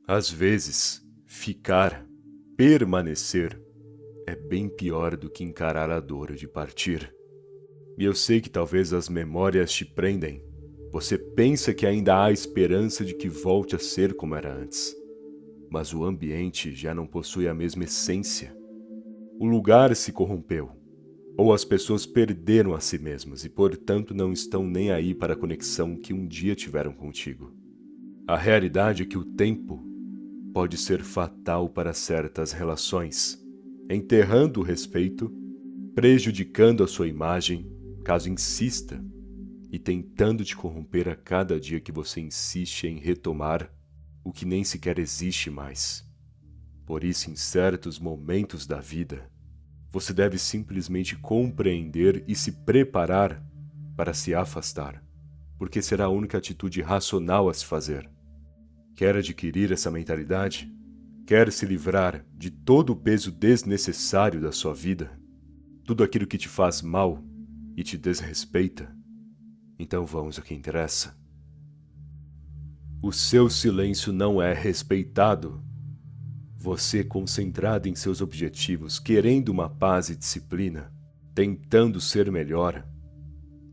Às vezes, ficar, permanecer, é bem pior do que encarar a dor de partir. E eu sei que talvez as memórias te prendem. Você pensa que ainda há esperança de que volte a ser como era antes. Mas o ambiente já não possui a mesma essência. O lugar se corrompeu. Ou as pessoas perderam a si mesmas e, portanto, não estão nem aí para a conexão que um dia tiveram contigo. A realidade é que o tempo pode ser fatal para certas relações, enterrando o respeito, prejudicando a sua imagem, caso insista, e tentando te corromper a cada dia que você insiste em retomar o que nem sequer existe mais. Por isso, em certos momentos da vida, você deve simplesmente compreender e se preparar para se afastar, porque será a única atitude racional a se fazer. Quer adquirir essa mentalidade? Quer se livrar de todo o peso desnecessário da sua vida? Tudo aquilo que te faz mal e te desrespeita? Então vamos ao que interessa. O seu silêncio não é respeitado. Você, concentrado em seus objetivos, querendo uma paz e disciplina, tentando ser melhor,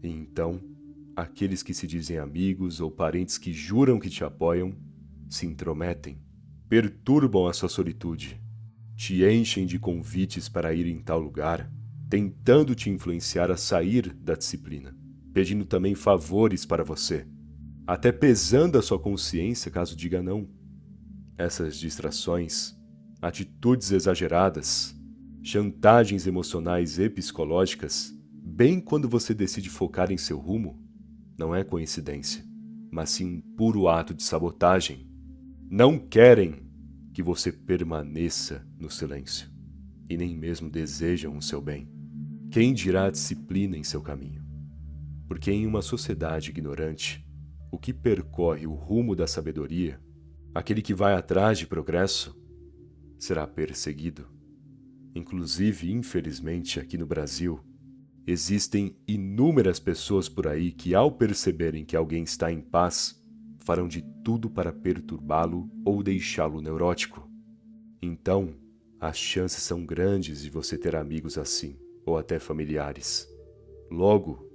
e então, aqueles que se dizem amigos ou parentes que juram que te apoiam, se intrometem, perturbam a sua solitude, te enchem de convites para ir em tal lugar, tentando te influenciar a sair da disciplina, pedindo também favores para você, até pesando a sua consciência caso diga não. Essas distrações, atitudes exageradas, chantagens emocionais e psicológicas, bem quando você decide focar em seu rumo, não é coincidência, mas sim um puro ato de sabotagem. Não querem que você permaneça no silêncio e nem mesmo desejam o seu bem. Quem dirá a disciplina em seu caminho? Porque em uma sociedade ignorante, o que percorre o rumo da sabedoria, aquele que vai atrás de progresso, será perseguido. Inclusive, infelizmente, aqui no Brasil, existem inúmeras pessoas por aí que, ao perceberem que alguém está em paz, farão de tudo para perturbá-lo ou deixá-lo neurótico. Então, as chances são grandes de você ter amigos assim, ou até familiares. Logo,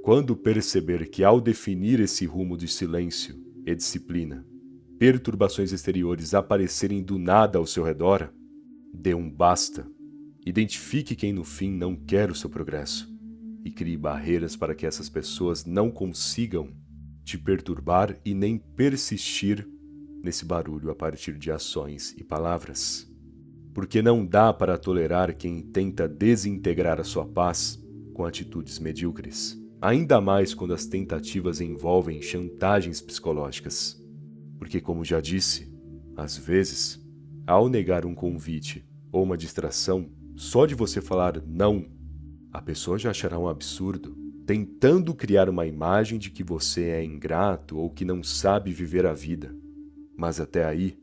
quando perceber que ao definir esse rumo de silêncio e disciplina, perturbações exteriores aparecerem do nada ao seu redor, dê um basta. Identifique quem no fim não quer o seu progresso e crie barreiras para que essas pessoas não consigam te perturbar e nem persistir nesse barulho a partir de ações e palavras. Porque não dá para tolerar quem tenta desintegrar a sua paz com atitudes medíocres, ainda mais quando as tentativas envolvem chantagens psicológicas. Porque, como já disse, às vezes, ao negar um convite ou uma distração, só de você falar não, a pessoa já achará um absurdo, tentando criar uma imagem de que você é ingrato ou que não sabe viver a vida. Mas até aí,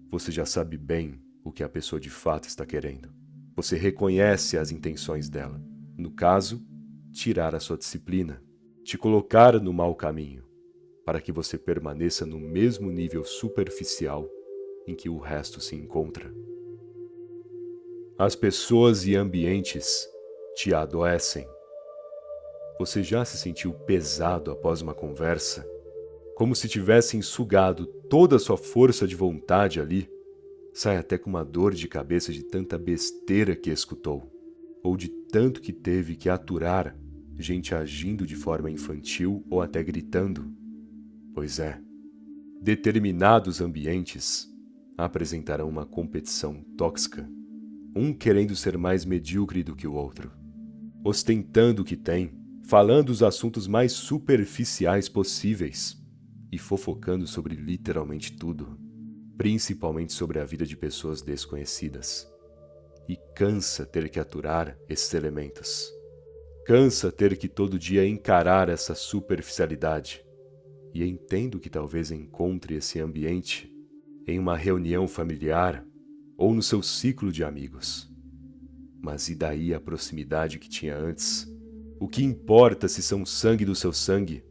você já sabe bem o que a pessoa de fato está querendo. Você reconhece as intenções dela. No caso, tirar a sua disciplina, te colocar no mau caminho, para que você permaneça no mesmo nível superficial em que o resto se encontra. As pessoas e ambientes te adoecem. Você já se sentiu pesado após uma conversa? Como se tivessem sugado toda a sua força de vontade ali? Sai até com uma dor de cabeça de tanta besteira que escutou, ou de tanto que teve que aturar gente agindo de forma infantil ou até gritando. Pois é, determinados ambientes apresentarão uma competição tóxica, um querendo ser mais medíocre do que o outro, ostentando o que tem, falando os assuntos mais superficiais possíveis e fofocando sobre literalmente tudo, principalmente sobre a vida de pessoas desconhecidas. E cansa ter que aturar esses elementos. Cansa ter que todo dia encarar essa superficialidade. E entendo que talvez encontre esse ambiente em uma reunião familiar ou no seu ciclo de amigos. Mas e daí a proximidade que tinha antes? O que importa se são sangue do seu sangue?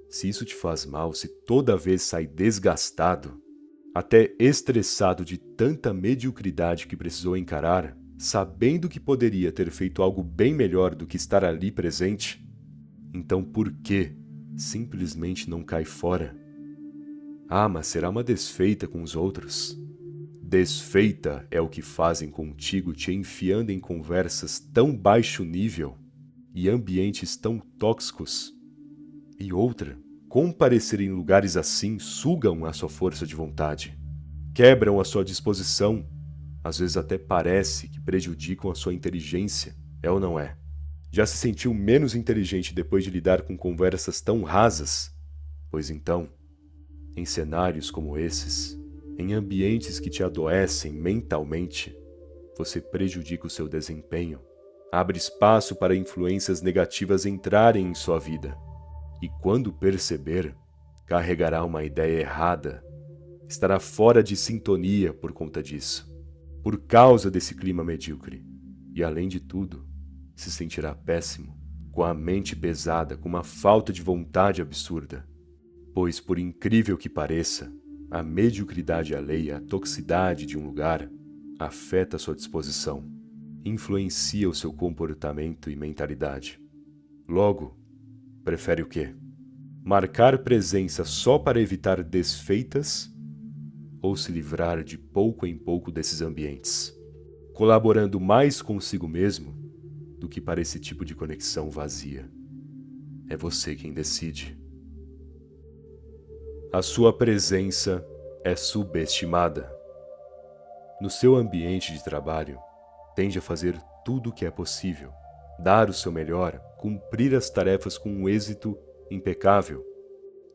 Se isso te faz mal, se toda vez sai desgastado, até estressado de tanta mediocridade que precisou encarar, sabendo que poderia ter feito algo bem melhor do que estar ali presente, então por que simplesmente não cai fora? Ah, mas será uma desfeita com os outros? Desfeita é o que fazem contigo, te enfiando em conversas tão baixo nível e ambientes tão tóxicos. E outra, comparecer em lugares assim sugam a sua força de vontade, quebram a sua disposição, às vezes até parece que prejudicam a sua inteligência, é ou não é? Já se sentiu menos inteligente depois de lidar com conversas tão rasas? Pois então, em cenários como esses, em ambientes que te adoecem mentalmente, você prejudica o seu desempenho, abre espaço para influências negativas entrarem em sua vida. E quando perceber, carregará uma ideia errada, estará fora de sintonia por conta disso, por causa desse clima medíocre. E além de tudo, se sentirá péssimo, com a mente pesada, com uma falta de vontade absurda. Pois, por incrível que pareça, a mediocridade alheia, a toxicidade de um lugar, afeta sua disposição, influencia o seu comportamento e mentalidade. Logo, prefere o quê? Marcar presença só para evitar desfeitas ou se livrar de pouco em pouco desses ambientes, colaborando mais consigo mesmo do que para esse tipo de conexão vazia? É você quem decide. A sua presença é subestimada. No seu ambiente de trabalho, tende a fazer tudo o que é possível, dar o seu melhor, cumprir as tarefas com um êxito impecável,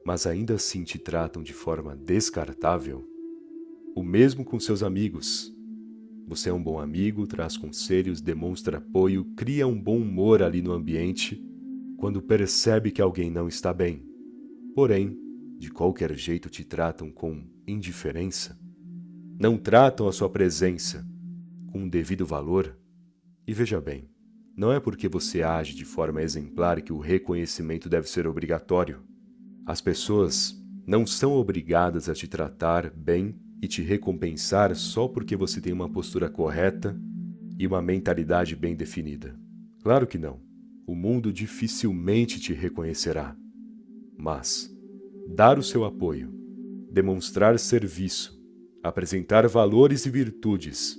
mas ainda assim te tratam de forma descartável? O mesmo com seus amigos. Você é um bom amigo, traz conselhos, demonstra apoio, cria um bom humor ali no ambiente, quando percebe que alguém não está bem. Porém, de qualquer jeito te tratam com indiferença, não tratam a sua presença com o devido valor. E veja bem, não é porque você age de forma exemplar que o reconhecimento deve ser obrigatório. As pessoas não são obrigadas a te tratar bem e te recompensar só porque você tem uma postura correta e uma mentalidade bem definida. Claro que não. O mundo dificilmente te reconhecerá. Mas dar o seu apoio, demonstrar serviço, apresentar valores e virtudes,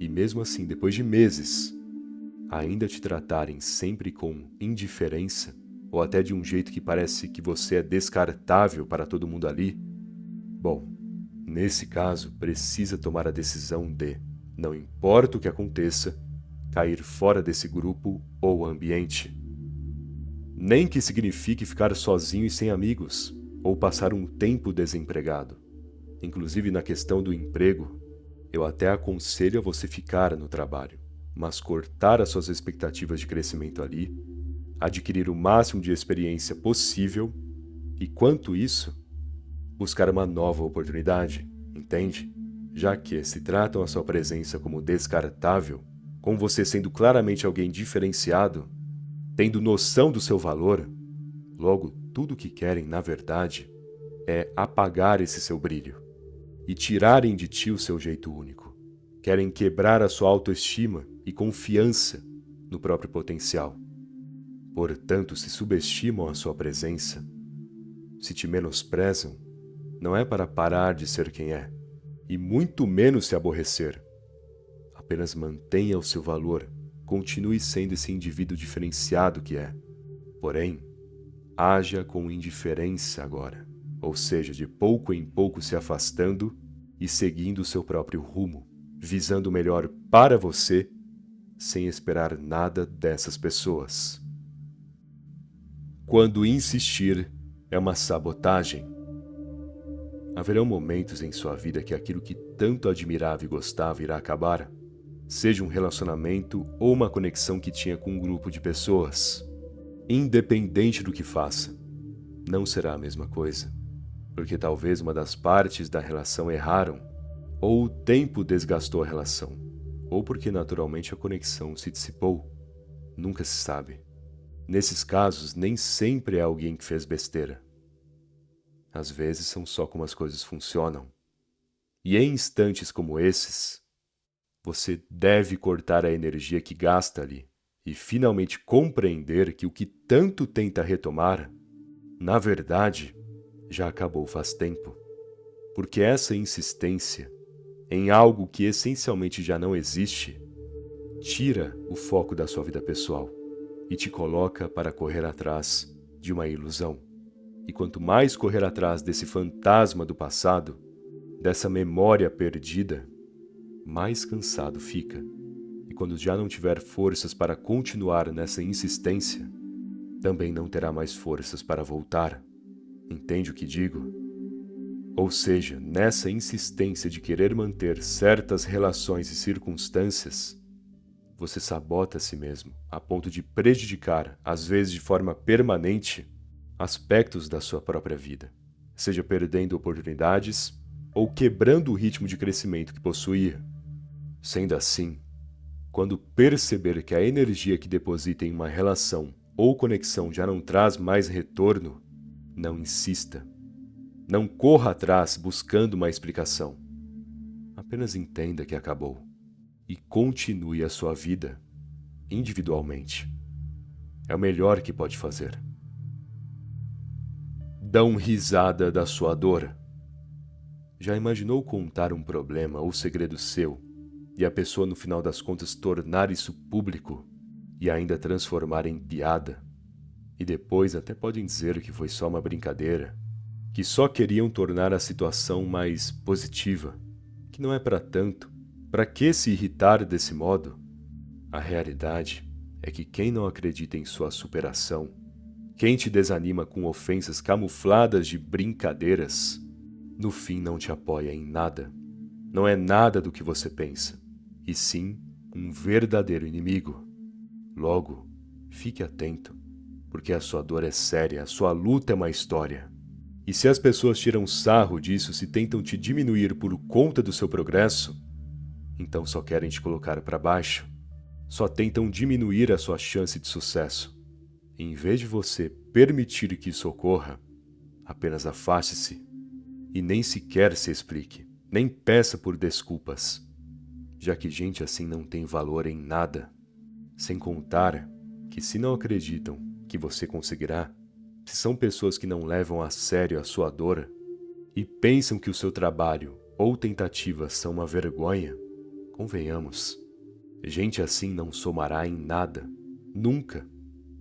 e mesmo assim, depois de meses, ainda te tratarem sempre com indiferença, ou até de um jeito que parece que você é descartável para todo mundo ali, bom, nesse caso, precisa tomar a decisão de, não importa o que aconteça, cair fora desse grupo ou ambiente. Nem que signifique ficar sozinho e sem amigos, ou passar um tempo desempregado. Inclusive na questão do emprego, eu até aconselho a você ficar no trabalho, mas cortar as suas expectativas de crescimento ali, adquirir o máximo de experiência possível e, quanto isso, buscar uma nova oportunidade, entende? Já que se tratam a sua presença como descartável, com você sendo claramente alguém diferenciado, tendo noção do seu valor, logo tudo o que querem, na verdade, é apagar esse seu brilho e tirarem de ti o seu jeito único. Querem quebrar a sua autoestima e confiança no próprio potencial. Portanto, se subestimam a sua presença, se te menosprezam, não é para parar de ser quem é, e muito menos se aborrecer. Apenas mantenha o seu valor, continue sendo esse indivíduo diferenciado que é. Porém, haja com indiferença agora, ou seja, de pouco em pouco se afastando e seguindo o seu próprio rumo, visando o melhor para você, sem esperar nada dessas pessoas. Quando insistir é uma sabotagem. Haverão momentos em sua vida que aquilo que tanto admirava e gostava irá acabar, seja um relacionamento ou uma conexão que tinha com um grupo de pessoas. Independente do que faça, não será a mesma coisa, porque talvez uma das partes da relação erraram, ou o tempo desgastou a relação, ou porque naturalmente a conexão se dissipou. Nunca se sabe. Nesses casos, nem sempre é alguém que fez besteira. Às vezes são só como as coisas funcionam, E em instantes como esses, você deve cortar a energia que gasta ali e finalmente compreender que o que tanto tenta retomar, na verdade, já acabou faz tempo. Porque essa insistência em algo que essencialmente já não existe, tira o foco da sua vida pessoal e te coloca para correr atrás de uma ilusão. E quanto mais correr atrás desse fantasma do passado, dessa memória perdida, mais cansado fica. E quando já não tiver forças para continuar nessa insistência, também não terá mais forças para voltar. Entende o que digo? Ou seja, nessa insistência de querer manter certas relações e circunstâncias, você sabota a si mesmo, a ponto de prejudicar, às vezes de forma permanente, aspectos da sua própria vida, seja perdendo oportunidades ou quebrando o ritmo de crescimento que possuía. Sendo assim, quando perceber que a energia que deposita em uma relação ou conexão já não traz mais retorno, não insista. Não corra atrás buscando uma explicação. Apenas entenda que acabou e continue a sua vida individualmente. É o melhor que pode fazer. Dão risada da sua dor. Já imaginou contar um problema ou segredo seu e a pessoa no final das contas tornar isso público e ainda transformar em piada? E depois até podem dizer que foi só uma brincadeira, que só queriam tornar a situação mais positiva, que não é para tanto. Para que se irritar desse modo? A realidade é que quem não acredita em sua superação, quem te desanima com ofensas camufladas de brincadeiras, no fim não te apoia em nada. Não é nada do que você pensa, e sim um verdadeiro inimigo. Logo, fique atento, porque a sua dor é séria, a sua luta é uma história. E se as pessoas tiram sarro disso, se tentam te diminuir por conta do seu progresso, então só querem te colocar para baixo. Só tentam diminuir a sua chance de sucesso. E em vez de você permitir que isso ocorra, apenas afaste-se e nem sequer se explique, nem peça por desculpas, já que gente assim não tem valor em nada. Sem contar que se não acreditam que você conseguirá, se são pessoas que não levam a sério a sua dor e pensam que o seu trabalho ou tentativas são uma vergonha, convenhamos, gente assim não somará em nada, nunca.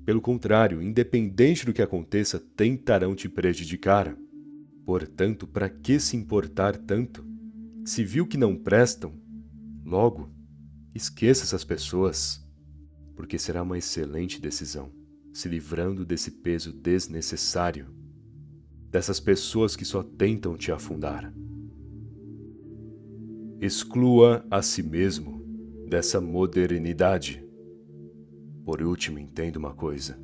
Pelo contrário, independente do que aconteça, tentarão te prejudicar. Portanto, para que se importar tanto? Se viu que não prestam, logo, esqueça essas pessoas, porque será uma excelente decisão, se livrando desse peso desnecessário, dessas pessoas que só tentam te afundar. Exclua a si mesmo dessa modernidade. Por último, entenda uma coisa.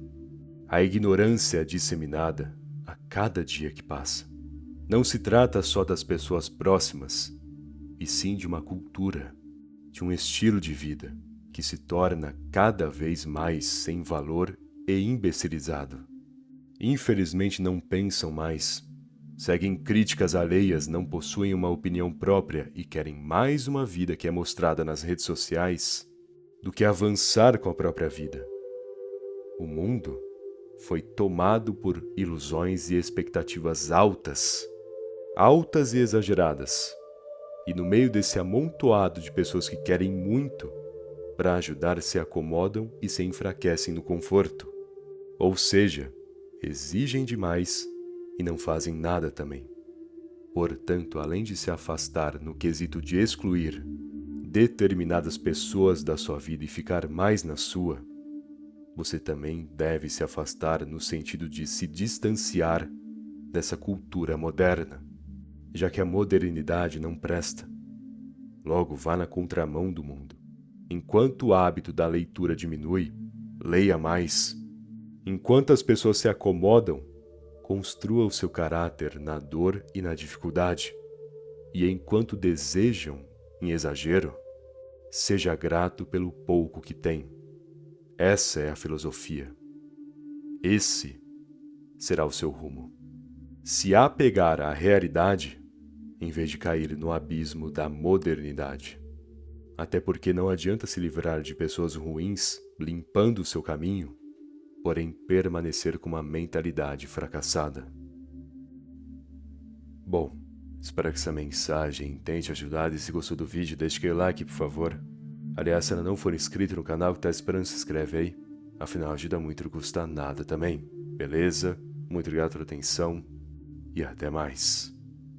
A ignorância é disseminada a cada dia que passa. Não se trata só das pessoas próximas, e sim de uma cultura, de um estilo de vida que se torna cada vez mais sem valor e imbecilizado. Infelizmente não pensam mais, seguem críticas alheias, não possuem uma opinião própria e querem mais uma vida que é mostrada nas redes sociais do que avançar com a própria vida. O mundo foi tomado por ilusões e expectativas altas e exageradas. E no meio desse amontoado de pessoas que querem muito para ajudar, se acomodam e se enfraquecem no conforto. Ou seja, exigem demais e não fazem nada também. Portanto, além de se afastar no quesito de excluir determinadas pessoas da sua vida e ficar mais na sua, você também deve se afastar no sentido de se distanciar dessa cultura moderna, já que a modernidade não presta. Logo, vá na contramão do mundo. Enquanto o hábito da leitura diminui, leia mais. Enquanto as pessoas se acomodam, construa o seu caráter na dor e na dificuldade. E enquanto desejam, em exagero, seja grato pelo pouco que tem. Essa é a filosofia. Esse será o seu rumo. Se apegar à realidade, em vez de cair no abismo da modernidade. Até porque não adianta se livrar de pessoas ruins limpando o seu caminho, porém permanecer com uma mentalidade fracassada. Bom, espero que essa mensagem tenha te ajudado e se gostou do vídeo, deixe aquele like, por favor. Aliás, se ainda não for inscrito no canal que tá esperando, se inscreve aí. Afinal, ajuda muito e não custa nada também. Beleza? Muito obrigado pela atenção e até mais.